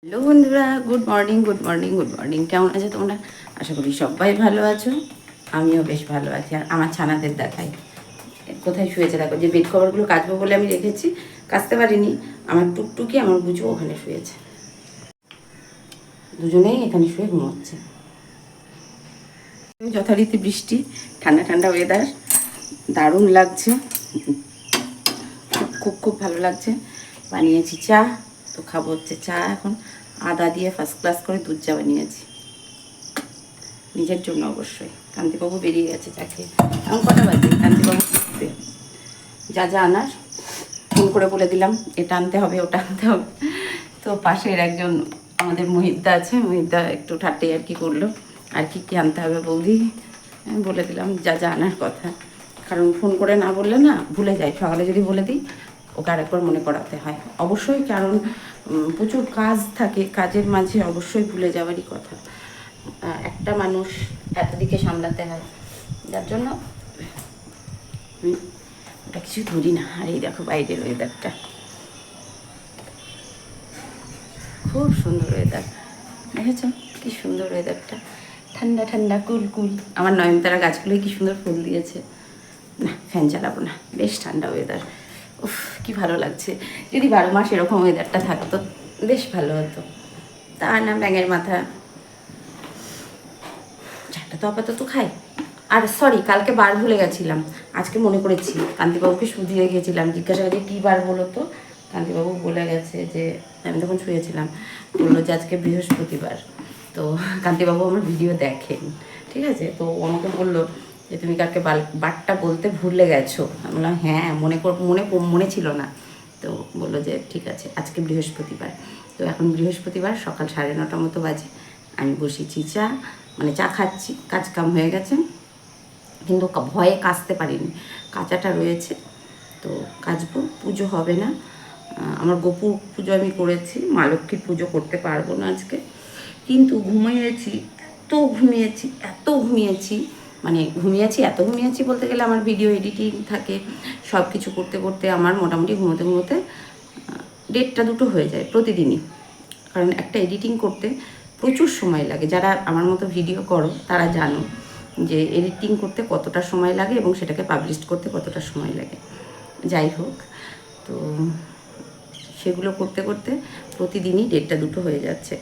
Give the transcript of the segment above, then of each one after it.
Hello বন্ধুরা, good morning good morning good morning. কেমন আছো তোমরা? আশা করি সবাই ভালো আছো। আমিও বেশ ভালো আছি। আর আমার ছানাদের দেখাই কোথায় শুয়েছে দেখো। যে বেড কভারগুলো কাচবো বলে আমি রেখেছি, কাচতে পারিনি। আমার টুকটুকি আমার বুঝো ওখানে শুয়েছে, দুজনেই এখানে শুয়ে ঘুমোচ্ছে। যথারীতি বৃষ্টি, ঠান্ডা ঠান্ডা ওয়েদার, দারুণ লাগছে। খুব খুব ভালো লাগছে। বানিয়েছি চা, তো খাবো হচ্ছে চা এখন। আদা দিয়ে ফার্স্ট ক্লাস করে দুধ চা বানিয়েছি, নিজের জন্য অবশ্যই। কান্তিবাবু বেরিয়ে গেছে চাকরি। এখন কটা বাজে? কান্তিবাবু যা যা আনার ফোন করে বলে দিলাম, এটা আনতে হবে ওটা আনতে হবে। তো পাশের একজন আমাদের মহিদ্দা আছে, মহিদ্দা একটু ঠাট্টে আর কি করলো, আর কি কী আনতে হবে বৌদি। আমি বলে দিলাম যা যা আনার কথা, কারণ ফোন করে না বললে না ভুলে যায়। সকালে যদি বলে দিই ওকে আরেকবার মনে করাতে হয় অবশ্যই, কারণ প্রচুর কাজ থাকে, কাজের মাঝে অবশ্যই ভুলে যাওয়ারই কথা। একটা মানুষ এতদিকে সামলাতে হয়, যার জন্য ওটা কিছু ধরি না। আর এই দেখো বাইরের ওয়েদারটা, খুব সুন্দর ওয়েদার। দেখেছো কি সুন্দর ওয়েদারটা, ঠান্ডা ঠান্ডা কুল কুল। আমার নয়নতারা গাছগুলোই কি সুন্দর ফুল দিয়েছে। না ফ্যান চালাবো না, বেশ ঠান্ডা ওয়েদার। উফ কি ভালো লাগছে। যদি 12 মাস এরকম ওয়েদারটা থাকতো বেশ ভালো হতো। তা না, ব্যাঙের মাথা চারটা তো আপাতত খাই। আর সরি, কালকে বার ভুলে গেছিলাম, আজকে মনে করেছি। কান্তিবাবুকে শুধিয়ে গিয়েছিলাম, জিজ্ঞাসা করি কী বার বলো তো। কান্তিবাবু বলে গেছে যে, আমি তখন শুয়েছিলাম, বললো যে আজকে বৃহস্পতিবার। তো কান্তিবাবু আমার ভিডিও দেখেন, ঠিক আছে। তো আমাকে বললো যে তুমি কালকে বারটা বলতে ভুলে গেছো। আমি বললাম হ্যাঁ, মনে ছিল না। তো বললো যে ঠিক আছে, আজকে বৃহস্পতিবার। তো এখন বৃহস্পতিবার সকাল 9:30 মতো বাজে, আমি বসেছি চা, মানে চা খাচ্ছি, কাজ কাম হয়ে গেছে, কিন্তু ভয়ে কাচতে পারিনি, কাঁচাটা রয়েছে। তো কাচবো, পুজো হবে না। আমার গোপু পুজো আমি করেছি, মা লক্ষ্মীর পুজো করতে পারবো না আজকে। কিন্তু ঘুমিয়েছি, এত ঘুমিয়েছি এত ঘুমিয়েছি, মানে এত ঘুমিয়েছি বলতে গেলে আমার ভিডিও এডিটিং থাকে, সব কিছু করতে করতে আমার মোটামুটি ঘুমোতে ঘুমোতে 1:30-2 হয়ে যায় প্রতিদিনই। কারণ একটা এডিটিং করতে প্রচুর সময় লাগে। যারা আমার মতো ভিডিও করো তারা জানো যে এডিটিং করতে কতটা সময় লাগে এবং সেটাকে পাবলিশ করতে কতটা সময় লাগে। যাই হোক, তো সেগুলো করতে করতে প্রতিদিনই 1:30-2 হয়ে যাচ্ছে।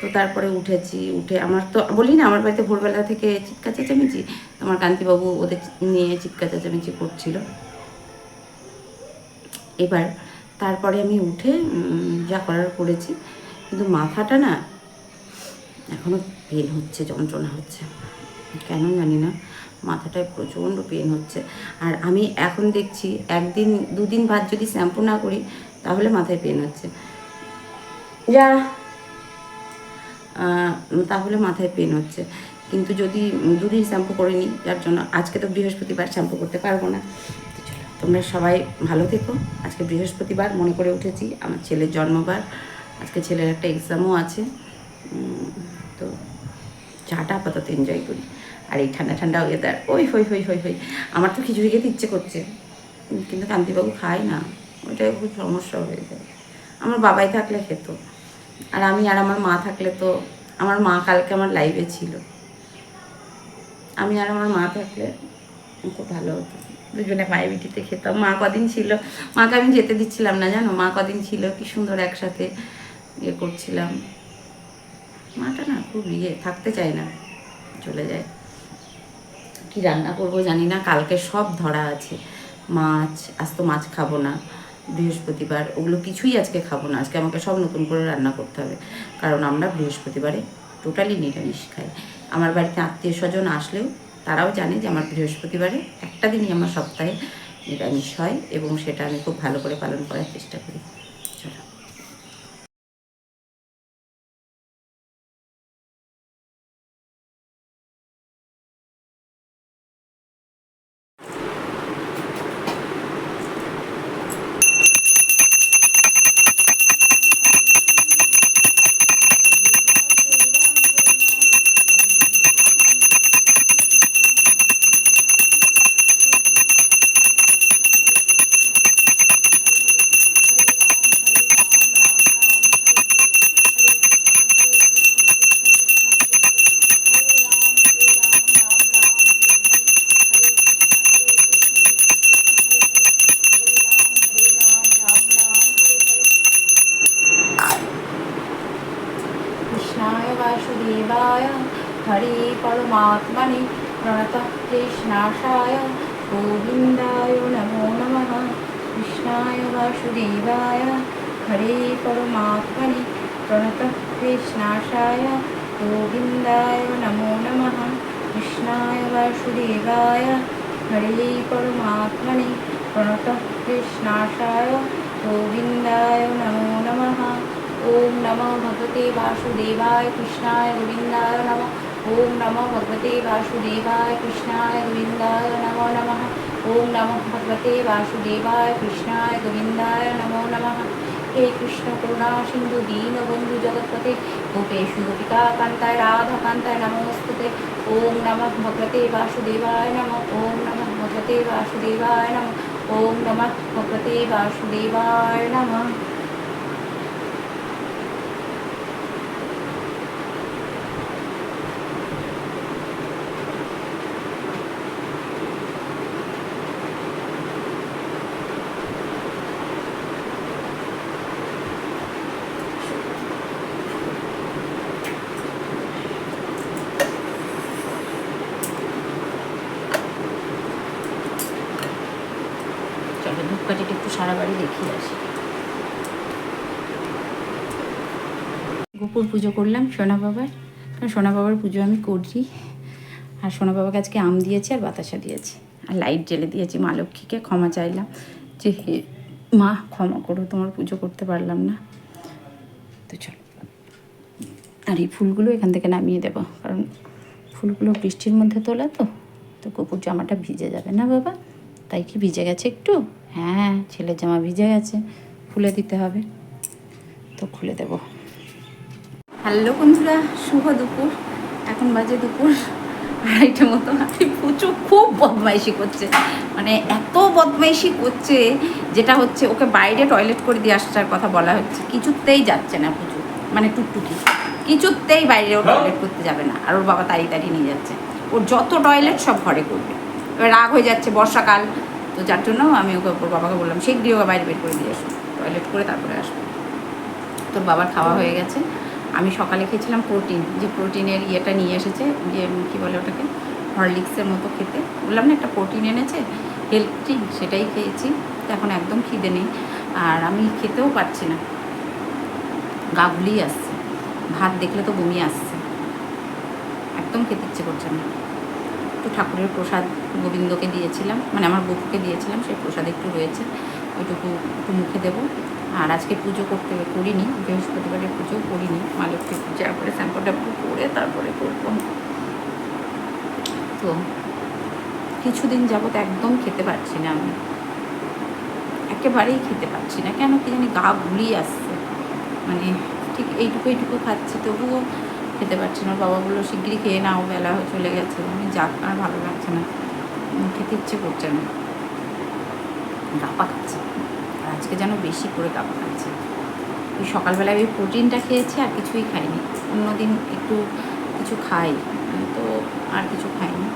তো তারপরে উঠেছি, উঠে আমার তো বলি না, আমার বাড়িতে ভোরবেলা থেকে চিৎকার চেঁচামেচি, আমার কান্তিবাবু ওদের নিয়ে চিৎকার চেঁচামেচি করছিল। এবার তারপরে আমি উঠে যা করার করেছি, কিন্তু মাথাটা না এখনও পেন হচ্ছে, যন্ত্রণা হচ্ছে, কেন জানি না মাথাটায় প্রচণ্ড পেন হচ্ছে। আর আমি এখন দেখছি 1-2 দিন বাদ যদি শ্যাম্পু না করি তাহলে মাথায় পেন হচ্ছে, যা তাহলে মাথায় পেন হচ্ছে। কিন্তু যদি 2 দিন শ্যাম্পু করে নিই, যার জন্য আজকে তো বৃহস্পতিবার শ্যাম্পু করতে পারবো না। তো চলো, তোমরা সবাই ভালো থেকো। আজকে বৃহস্পতিবার মনে করে উঠেছি, আমার ছেলের জন্মবার, আজকে ছেলের একটা এক্সামও আছে। তো চাটা আপাতত এনজয় করি। আর এই ঠান্ডা ঠান্ডা ওয়েদার, ওই হই হই হই হই, আমার তো খিচুড়ি খেতে ইচ্ছে করছে, কিন্তু কান্তিবাবু খায় না, ওইটাই খুব সমস্যা হয়ে যায়। আমার বাবাই থাকলে খেত, আর আমি আর আমার মা থাকলে তো, আমার মা কালকে আমার লাইভে ছিল, আমি আর আমার মা থাকলে খুব ভালো হতো, দুজনে মায়ের বিটিতে খেতাম। মা কদিন ছিল, মাকে আমি যেতে দিচ্ছিলাম না জানো, মা কদিন ছিল কি সুন্দর একসাথে ইয়ে করছিলাম। মাটা না খুব থাকতে চায় না, চলে যায়। কি রান্না করব জানি না, কালকে সব ধরা আছে। মাছ, আজ তো মাছ খাবো না, বৃহস্পতিবার, ওগুলো কিছুই আজকে খাবো না। আজকে আমাকে সব নতুন করে রান্না করতে হবে, কারণ আমরা বৃহস্পতিবারে টোটালি নিরামিষ খাই। আমার বাড়িতে আত্মীয় স্বজন আসলেও তারাও জানে যে আমার বৃহস্পতিবারে একটা দিনই আমার সপ্তাহে নিরামিষ হয়, এবং সেটা আমি খুব ভালো করে পালন করার চেষ্টা করি। চলো। कृष्णाय वासुदेवाय हरे परमात्मने प्रणतः क्लेशनाशाय गोविन्दाय नमो नमः। कृष्णाय वासुदेवाय हरे परमात्मने प्रणतः क्लेशनाशाय गोविन्दाय नमो नमः। कृष्णाय वासुदेवाय हरे परमात्मने प्रणतः क्लेशनाशाय गोविन्दाय नमो नमः। ओम नमो भगवते वासुदेवाय कृष्णाय गोविन्दाय नमः। ओम नमो भगवते वासुदेवाय कृष्णाय गोविन्दाय नमो नमः। ओम नमो भगवते वासुदेवाय कृष्णाय गोविन्दाय नमो नमः। हे कृष्ण करुणा सिंधु दीनबंधु जगत्पते गोपेशु गोपिका कान्ताय राधा कान्ताय नमोस्तुते। ओम नमः भगवते वासुदेवाय नमः। ओम नमः भगवते वासुदेवाय नमः। ओम नमः भगवते वासुदेवाय नमः। চলো ধূপকাঠিটা একটু সারা বাড়ি দেখিয়ে আসি। গোপুর পুজো করলাম সোনা বাবার, কারণ সোনা বাবার পুজো আমি করি। আর সোনা বাবাকে আজকে আম দিয়েছি আর বাতাসা দিয়েছি আর লাইট জ্বেলে দিয়েছি। মা লক্ষ্মীকে ক্ষমা চাইলাম যে হে মা ক্ষমা করো, তোমার পুজো করতে পারলাম না। তো চলো, আর এই ফুলগুলো এখান থেকে নামিয়ে দেবো, কারণ ফুলগুলো বৃষ্টির মধ্যে তোলা তো তো গোপুর জামাটা ভিজে যাবে না বাবা। তাই কি ভিজে গেছে একটু? হ্যাঁ, ছেলের জামা ভিজে গেছে, খুলে দিতে হবে, তো খুলে দেবো। হ্যালো বন্ধুরা, শুভ দুপুর। এখন বাজে দুপুর 2:30 মতো। পুচু খুব বদমাইশি করছে, মানে এত বদমাইশি করছে যেটা হচ্ছে ওকে বাইরে টয়লেট করে দিয়ে আসার কথা বলা হচ্ছে, কিছুতেই যাচ্ছে না পুচু, মানে টুকটুকি কিছুতেই বাইরে ও টয়লেট করতে যাবে না। আর ওর বাবা তাড়িয়ে নিয়ে যাচ্ছে, ওর যত টয়লেট সব ঘরে করবে। এবার রাগ হয়ে যাচ্ছে, বর্ষাকাল তো, যার জন্য আমি ওকে ওর বাবাকে বললাম শীঘ্রই ওকে বাইরে বের করে দিয়ে আসো, টয়লেট করে তারপরে আসবো। তোর বাবার খাওয়া হয়ে গেছে। আমি সকালে খেয়েছিলাম প্রোটিন, যে প্রোটিনের ইয়েটা নিয়ে এসেছে, যে কী বলে ওটাকে, হরলিক্সের মতো খেতে, বললাম না একটা প্রোটিন এনেছে হেলথ, সেটাই খেয়েছি। এখন একদম খিদে নেই, আর আমি খেতেও পারছি না, গা গুলিয়ে আসছে, ভাত দেখলে তো বমি আসছে, একদম খেতে ইচ্ছে করছে না। একটু ঠাকুরের প্রসাদ গোবিন্দকে দিয়েছিলাম, মানে আমার বউকে দিয়েছিলাম, সেই প্রসাদ একটু রয়েছে, ওইটুকু একটু মুখে দেবো। আর আজকে পুজো করিনি, বৃহস্পতিবারের পুজো করিনি, মা লক্ষ্মীর পুজো একবারে শ্যাম্পুটা করে তারপরে করবো। তো কিছুদিন যাবত একদম খেতে পারছি না, আমি একেবারেই খেতে পারছি না, কেন কি জানি গা গুলিয়ে আসছে, মানে ঠিক এইটুকু খাচ্ছি তবুও খেতে পারছি না। বাবা বললো শিগগিরই খেয়ে নাও, বেলা চলে গেছে, আমি যাক আর ভালো লাগছে না, খেতে ইচ্ছে করছে না, গাপা খাচ্ছে। আর আজকে যেন বেশি করে গাপা খাচ্ছে। ওই সকালবেলায় ওই প্রোটিনটা খেয়েছি, আর কিছুই খাইনি। অন্যদিন একটু কিছু খাই, তো আর কিছু খাইনি।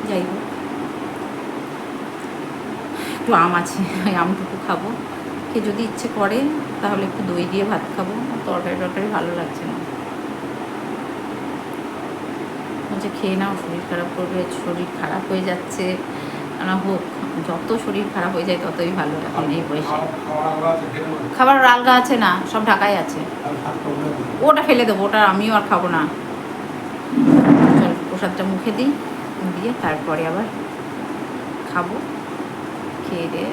যাই হোক, একটু আম আছে, ওই আমটুকু খাবো, খেয়ে যদি ইচ্ছে করে তাহলে একটু দই দিয়ে ভাত খাবো। তরকারি ভালো লাগছে না, বলছে খেয়ে নাও, শরীর খারাপ করবে, শরীর খারাপ হয়ে যাচ্ছে না, হোক, যত শরীর খারাপ হয়ে যায় ততই ভালো। এখন এই বয়সে খাবার আলগা আছে না, সব ঢাকাই আছে, ওটা ফেলে দেবো, ওটা আমিও আর খাবো না। চল প্রসাদটা মুখে দিই, দিয়ে তারপরে আবার খাবো, খেয়ে দিয়ে।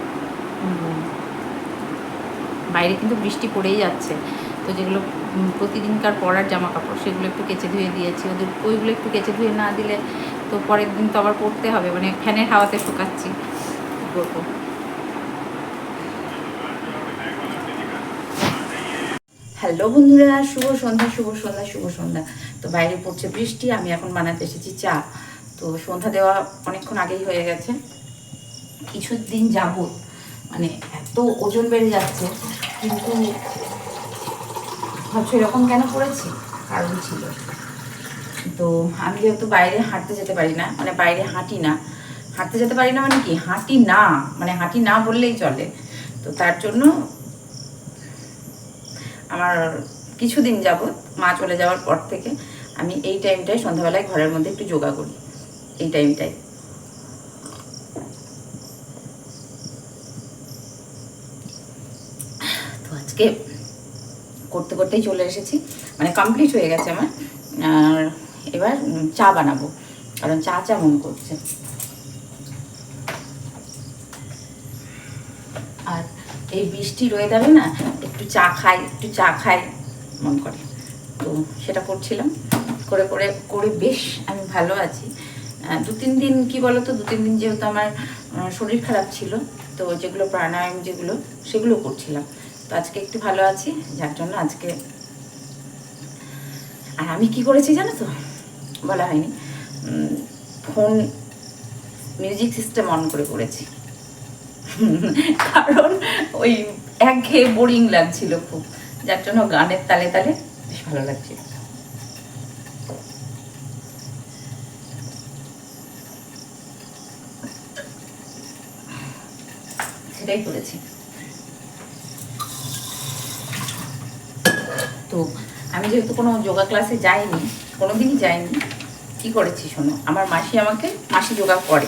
বাইরে কিন্তু বৃষ্টি পড়েই যাচ্ছে, তো যেগুলো প্রতিদিনকার পরার জামা কাপড় সেগুলো একটু কেচে ধুয়ে দিয়েছি, ওইগুলো একটু কেচে ধুয়ে না দিলে তো পরের দিন তো আবার পরতে হবে, মানে ফ্যানের হাওয়াতে শুকাচ্ছি, কী করবো। হ্যালো বন্ধুরা, শুভ সন্ধ্যা। তো বাইরে পড়ছে বৃষ্টি, আমি এখন বানাতে এসেছি চা। তো সন্ধ্যা দেওয়া অনেকক্ষণ আগেই হয়ে গেছে। কিছুদিন যাবত মানে এত ওজন বেড়ে যাচ্ছে, কিন্তু ভাবছো এরকম কেন করেছি, কারণ ছিল। তো আমি যেহেতু বাইরে হাঁটতে যেতে পারি না, মানে বাইরে হাঁটি না, হাঁটতে যেতে পারি না মানে কি, হাঁটি না বললেই চলে। তো তার জন্য আমার কিছুদিন যাবত মা চলে যাওয়ার পর থেকে আমি এই টাইমটায় সন্ধ্যাবেলায় ঘরের মধ্যে একটু যোগা করি, এই টাইমটায়। তো আজকে করতে করতেই চলে এসেছি, মানে কমপ্লিট হয়ে গেছে আমার। আর এবার চা বানাবো, কারণ চা চা মন করছে। আর এই বৃষ্টির ওয়েদারে না একটু চা খাই মন করে, তো সেটা করছিলাম। করে করে করে বেশ আমি ভালো আছি। 2-3 দিন কি বলতো, 2-3 দিন যেহেতু আমার শরীর খারাপ ছিল, তো যেগুলো প্রাণায়াম যেগুলো সেগুলো করছিলাম। তো আজকে একটু ভালো আছি, যার জন্য আজকে। আর আমি কি করেছি জানো তো, বলা হয়নি, ফোন মিউজিক সিস্টেম অন করে করেছি। কারণ ওই একঘেয়ে বোরিং লাগছিল খুব, যার জন্য গানের তালে তালে বেশ ভালো লাগছিল। সেটাই করেছি। তো আমি যেহেতু কোনো যোগা ক্লাসে যাইনি, কোনোদিনই যাইনি, কি করেছি শোনো। আমার মাসি যোগা করে,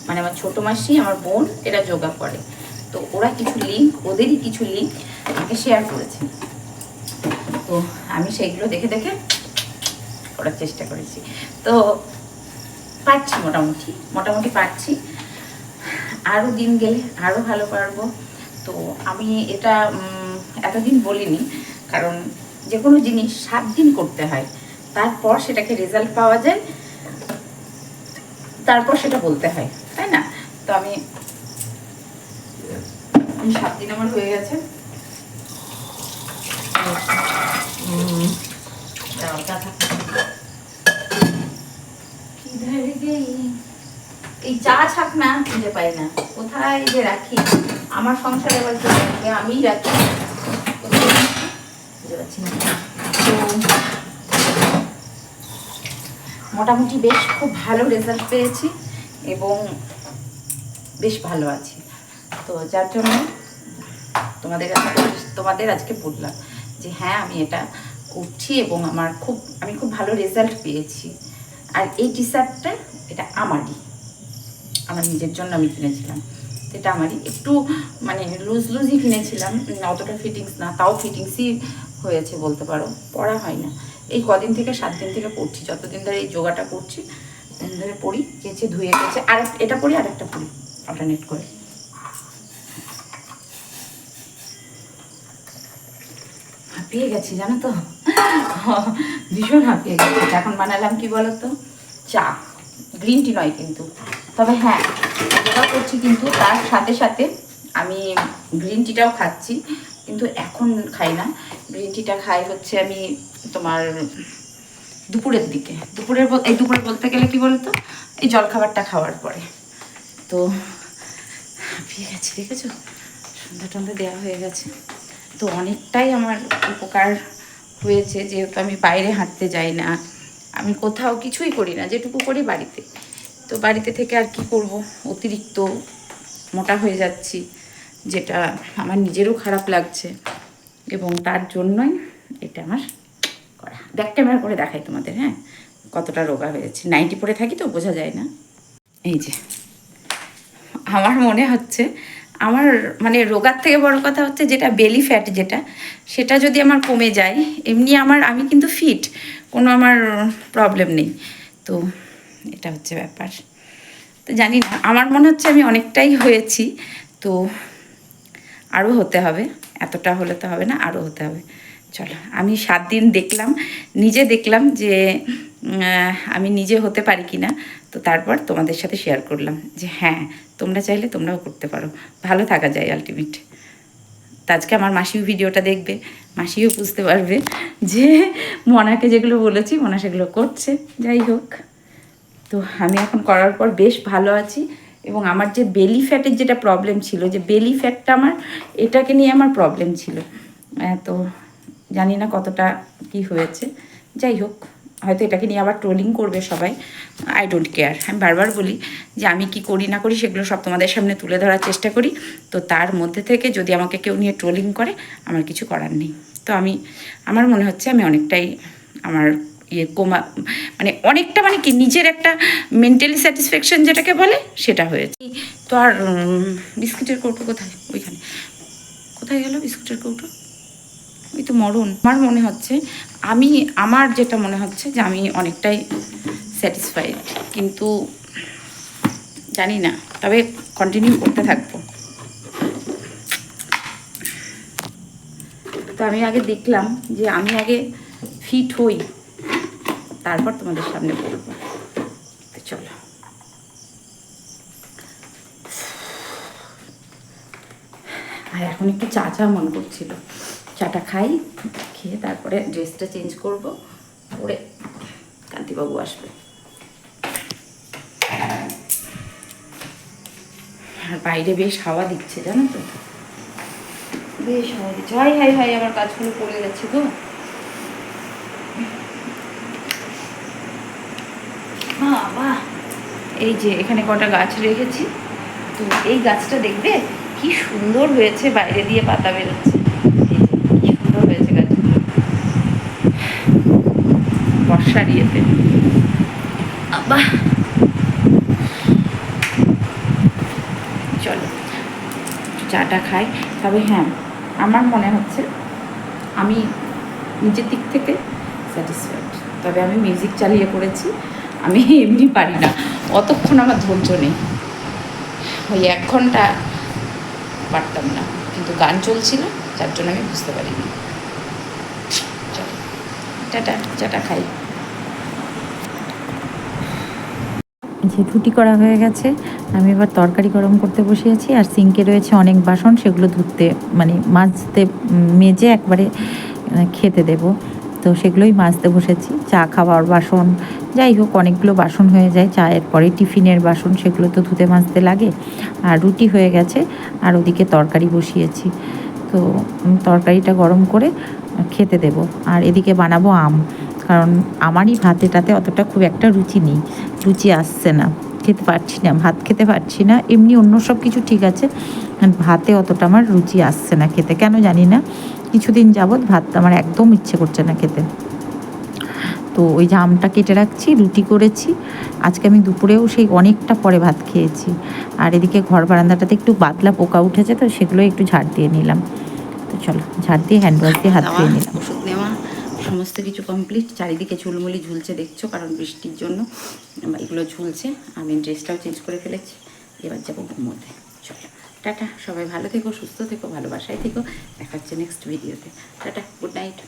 মানে আমার ছোটো মাসি, আমার বোন, এরা যোগা করে। তো ওরা ওদেরই কিছু লিঙ্ক আমাকে শেয়ার করেছে। তো আমি সেইগুলো দেখে দেখে করার চেষ্টা করেছি। তো পারছি, মোটামুটি পারছি। আরও দিন গেলে আরও ভালো পারবো। তো আমি এটা এতদিন বলিনি, কারণ যে কোনো জিনিস 7 দিন করতে হয়, তারপর সেটাকে রেজাল্ট পাওয়া যায়, তারপর সেটা বলতে হয়, তাই না? তো আমি 7 দিন আমার হয়ে গেছে। এই চা ছাক না খুঁজে পাই না, কোথায় যে রাখি। আমার সংসারে আবার কি রাখি, আমিই রাখি, খুঁজে পাচ্ছি না। তো মোটামুটি বেশ খুব ভালো রেজাল্ট পেয়েছি এবং বেশ ভালো আছি। তো যার জন্য তোমাদের আজকে বললাম যে হ্যাঁ, আমি এটা করছি এবং আমি খুব ভালো রেজাল্ট পেয়েছি। আর এই টি শার্টটা এটা আমার নিজের জন্য আমি কিনেছিলাম। এটা আমারই একটু মানে লুজই কিনেছিলাম, অতটা ফিটিংস না, তাও ফিটিংসই হয়েছে বলতে পারো, পরা হয় না। এই কদিন থেকে 7 দিন থেকে পড়ছি, যতদিন ধরে এই যোগাটা করছি ধরে পড়ি, কেচে ধুয়ে গেছে। আর এটা পড়ি, আরেকটা পড়ি, অল্টারনেট করে। হাঁপিয়ে গেছি জানো তো, ভীষণ হাঁপিয়ে গেছি। এখন বানালাম কি বলতো, চা, গ্রিন টি নয় কিন্তু, তবে হ্যাঁ যোগা করছি কিন্তু তার সাথে সাথে আমি গ্রিন টিটাও খাচ্ছি, কিন্তু এখন খাই না। গ্রিন টিটা খাই হচ্ছে আমি তোমার দুপুরের দিকে, দুপুরে বলতে গেলে কি বলতো, এই জলখাবারটা খাওয়ার পরে। তো হাঁপিয়ে গেছি, দেখেছো, সন্ধ্যা দেওয়া হয়ে গেছে। তো অনেকটাই আমার উপকার হয়েছে, যেহেতু আমি বাইরে হাঁটতে যাই না, আমি কোথাও কিছুই করি না, যেটুকু করি বাড়িতে। তো বাড়িতে থেকে আর কি করব, অতিরিক্ত মোটা হয়ে যাচ্ছি, যেটা আমার নিজেরও খারাপ লাগছে, এবং তার জন্যই এটা আমার করা। ব্যাক ক্যামেরা করে দেখাই তোমাদের, হ্যাঁ, কতটা রোগা হয়েছে। নাইটি পরে থাকি তো বোঝা যায় না। এই যে আমার মনে হচ্ছে, আমার মানে রোগার থেকে বড় কথা হচ্ছে যেটা বেলি ফ্যাট, সেটা যদি আমার কমে যায়, এমনি আমি কিন্তু ফিট, কোনো আমার প্রবলেম নেই। তো এটা হচ্ছে ব্যাপার। তো জানি না, আমার মনে হচ্ছে আমি অনেকটাই হয়েছি, তো আরও হতে হবে, এতটা হলে তো হবে না, আরও হতে হবে। চলো, আমি 7 দিন নিজে দেখলাম যে আমি নিজে হতে পারি কি না। তো তারপর তোমাদের সাথে শেয়ার করলাম যে হ্যাঁ, তোমরা চাইলে তোমরাও করতে পারো, ভালো থাকা যায় আলটিমেট। তো আজকে আমার মাসিও ভিডিওটা দেখবে, মাসিও বুঝতে পারবে যে মনাকে যেগুলো বলেছি মনা সেগুলো করছে। যাই হোক, তো আমি এখন করার পর বেশ ভালো আছি। এবং আমার যে বেলি ফ্যাটের যেটা প্রবলেম ছিল, যে বেলি ফ্যাটটা এটাকে নিয়ে আমার প্রবলেম ছিল, তো জানি না কতটা কি হয়েছে। যাই হোক, হয়তো এটাকে নিয়ে আবার ট্রোলিং করবে সবাই, আই ডোন্ট কেয়ার। আমি বারবার বলি যে আমি কি করি না করি সেগুলো সব তোমাদের সামনে তুলে ধরার চেষ্টা করি। তো তার মধ্যে থেকে যদি আমাকে কেউ নিয়ে ট্রোলিং করে, আমার কিছু করার নেই। তো আমার মনে হচ্ছে আমি অনেকটাই আমার কমা মানে অনেকটা মানে কি নিজের একটা মেন্টালি স্যাটিসফ্যাকশন যেটাকে বলে সেটা হয়েছে। তো আর বিস্কুটের কৌটো কোথায়? ওইখানে। কোথায় গেল বিস্কুটের কৌটো? ওই তো মরণ। আমার মনে হচ্ছে আমার যেটা মনে হচ্ছে যে আমি অনেকটাই স্যাটিসফাইড, কিন্তু জানি না, তবে কন্টিনিউ করতে থাকবো। তো আমি আগে দেখলাম যে আমি আগে ফিট হই, তারপর তোমাদের সামনে বলবো। তো চলো, আর এখন একটু চা মন করছিল, চাটা খাই, খেয়ে তারপরে ড্রেসটা চেঞ্জ করবো, করে কান্তিবাবু আসবে। আর বাইরে বেশ হাওয়া দিচ্ছে, জানো তো, বেশ হাওয়া দিচ্ছে। হাই আমার কাজগুলো পড়ে গেছে গো। বাহ, এই যে এখানে কটা গাছ রেখেছি, তো এই গাছটা দেখবে কি সুন্দর হয়েছে, বাইরে দিয়ে পাতা বেরোচ্ছে, কি সুন্দর হয়েছে গাছগুলো বর্ষার ইয়েতে। বাহ, চলো চাটা খাই। তবে হ্যাঁ, আমার মনে হচ্ছে আমি নিজের দিক থেকে স্যাটিসফাইড। তবে আমি মিউজিক চালিয়ে করেছি, আমি এমনি পারি না, অতক্ষণ আমার ধৈর্য নেই। ওই 1 ঘন্টা পারতাম না, কিন্তু গান চলছিল যার জন্য আমি বুঝতে পারিনি। চলো চাটা খাই। যে রুটি করা হয়ে গেছে, আমি এবার তরকারি গরম করতে বসিয়েছি। আর সিঙ্কে রয়েছে অনেক বাসন, সেগুলো ধুতে মানে মাজতে, মেজে একবারে খেতে দেব, তো সেগুলোই মাজতে বসেছি। চা খাওয়ার বাসন, যাই হোক অনেকগুলো বাসন হয়ে যায়। চায়ের পরে টিফিনের বাসন, সেগুলো তো ধুতে মাজতে লাগে। আর রুটি হয়ে গেছে, আর ওদিকে তরকারি বসিয়েছি, তো তরকারিটা গরম করে খেতে দেব। আর এদিকে বানাবো আম, কারণ আমারই ভাতেটাতে অতটা খুব একটা রুচি আসছে না, খেতে পারছি না, ভাত খেতে পারছি না। এমনি অন্য সব কিছু ঠিক আছে, ভাতে অতটা আমার রুচি আসছে না খেতে, কেন জানি না। কিছুদিন যাবৎ ভাতটা আমার একদম ইচ্ছে করছে না খেতে। তো ওই যে আমটা কেটে রাখছি, রুটি করেছি। আজকে আমি দুপুরেও সেই অনেকটা পরে ভাত খেয়েছি। আর এদিকে ঘর বারান্দাটাতে একটু পাতলা পোকা উঠেছে, তো সেগুলো একটু ঝাড় দিয়ে নিলাম। তো চলো, ঝাড় দিয়ে হ্যান্ড ওয়াশ দিয়ে হাত ধুয়ে নিলাম। ওষুধ নেওয়া সমস্ত কিছু কমপ্লিট। চারিদিকে ঝুলমুলি ঝুলছে, দেখছো, কারণ বৃষ্টির জন্য এগুলো ঝুলছে। আমি ড্রেসটাও চেঞ্জ করে ফেলেছি, এবার যাবো ঘুমোতে। চলো টাটা, সবাই ভালো থেকো, সুস্থ থেকো, ভালোবাসায় থেকো। দেখা হচ্ছে নেক্সট ভিডিওতে। Ta-ta, good night,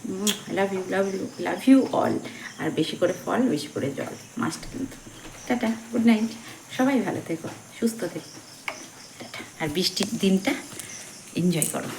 love you all. আর বেশি করে ফল, বেশি করে জল মাস্ট কিন্তু। টাটা, গুড নাইট, সবাই ভালো থেকো, সুস্থ থেকো। টাটা। আর বৃষ্টির দিনটা এনজয় করো।